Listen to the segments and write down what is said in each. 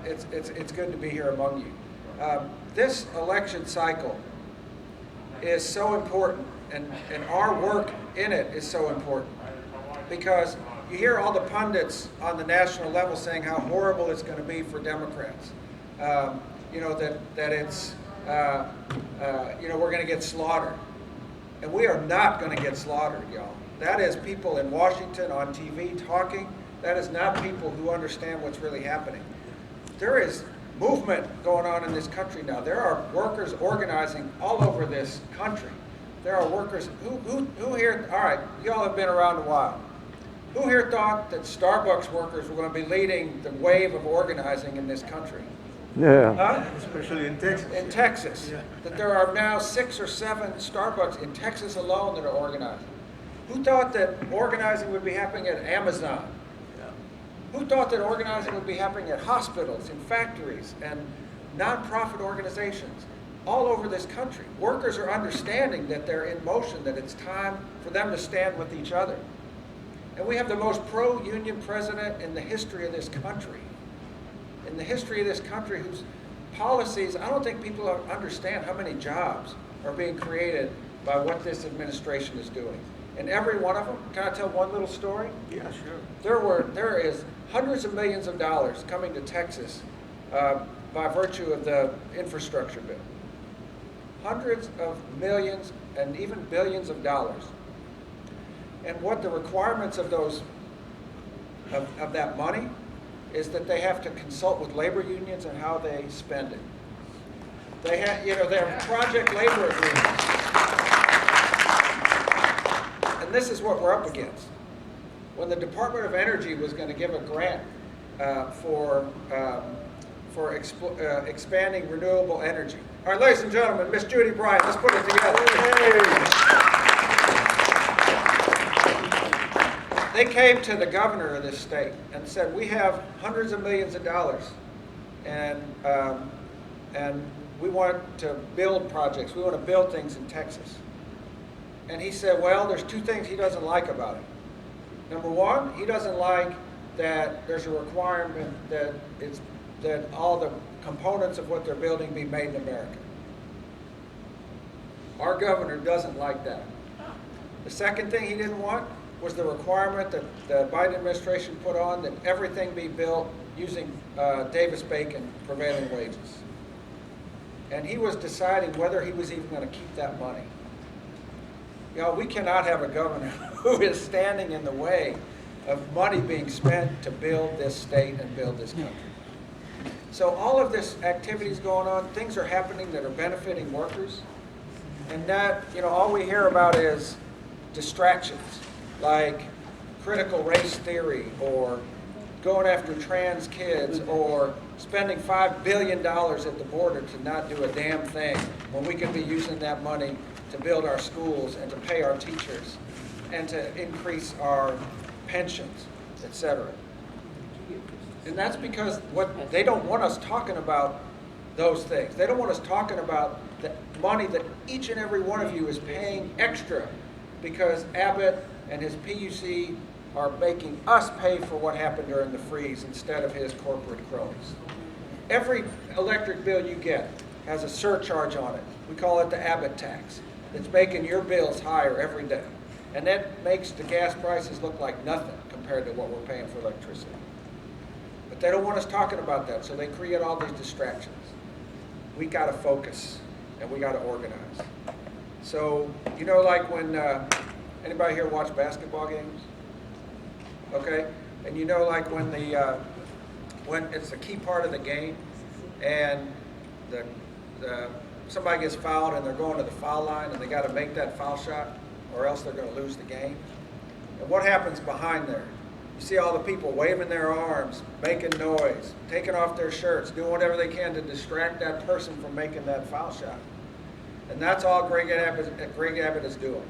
it's good to be here among you. This election cycle is so important, and our work in it is so important, because you hear all the pundits on the national level saying how horrible it's going to be for Democrats. That it's we're going to get slaughtered, and we are not going to get slaughtered, y'all. That is people in Washington on TV talking. That is not people who understand what's really happening. There is movement going on in this country now. There are workers organizing all over this country. There are workers who here, all right, y'all have been around a while. Who here thought that Starbucks workers were going to be leading the wave of organizing in this country? Yeah. Huh? Especially in Texas. In Texas. Yeah. That there are now 6 or 7 Starbucks in Texas alone that are organizing. Who thought that organizing would be happening at Amazon? Who thought that organizing would be happening at hospitals, in factories, and nonprofit organizations all over this country? Workers are understanding that they're in motion, that it's time for them to stand with each other. And we have the most pro-union president in the history of this country. In the history of this country, whose policies, I don't think people understand how many jobs are being created by what this administration is doing. And every one of them, can I tell one little story? Yeah, sure. There is hundreds of millions of dollars coming to Texas by virtue of the infrastructure bill. Hundreds of millions and even billions of dollars. And what the requirements of those of that money is that they have to consult with labor unions on how they spend it. They have, they're project labor agreements. And this is what we're up against. When the Department of Energy was going to give a grant for expanding renewable energy. All right, ladies and gentlemen, Miss Judy Bryant, let's put it together. They came to the governor of this state and said, we have hundreds of millions of dollars, and we want to build projects. We want to build things in Texas. And he said, well, there's 2 things he doesn't like about it. Number one, he doesn't like that there's a requirement that all the components of what they're building be made in America. Our governor doesn't like that. The second thing he didn't want was the requirement that the Biden administration put on that everything be built using Davis-Bacon prevailing wages. And he was deciding whether he was even going to keep that money. We cannot have a governor who is standing in the way of money being spent to build this state and build this country. So all of this activity is going on. Things are happening that are benefiting workers. And that, all we hear about is distractions, like critical race theory, or going after trans kids, or spending $5 billion at the border to not do a damn thing when we could be using that money to build our schools and to pay our teachers and to increase our pensions, etc. And that's because they don't want us talking about those things. They don't want us talking about the money that each and every one of you is paying extra because Abbott and his PUC are making us pay for what happened during the freeze instead of his corporate cronies. Every electric bill you get has a surcharge on it. We call it the Abbott tax. It's making your bills higher every day. And that makes the gas prices look like nothing compared to what we're paying for electricity. But they don't want us talking about that, so they create all these distractions. We got to focus, and we got to organize. So, like when anybody here watch basketball games? Okay? And like when it's a key part of the game, and somebody gets fouled and they're going to the foul line and they got to make that foul shot or else they're going to lose the game. And what happens behind there? You see all the people waving their arms, making noise, taking off their shirts, doing whatever they can to distract that person from making that foul shot. And that's all Greg Abbott is doing.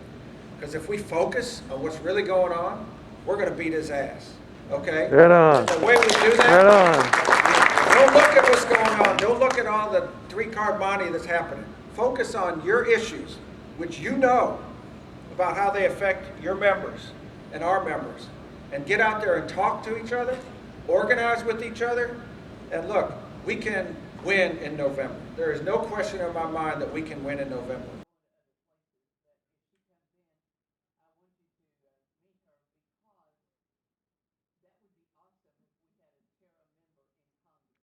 Because if we focus on what's really going on, we're going to beat his ass. Okay? Right on. The way we do that, Right on. don't look at what's going on. Don't look at all the 3-card money that's happening. Focus on your issues, which you know about how they affect your members and our members. And get out there and talk to each other, organize with each other, And look, we can win in November. There is no question in my mind that we can win in November.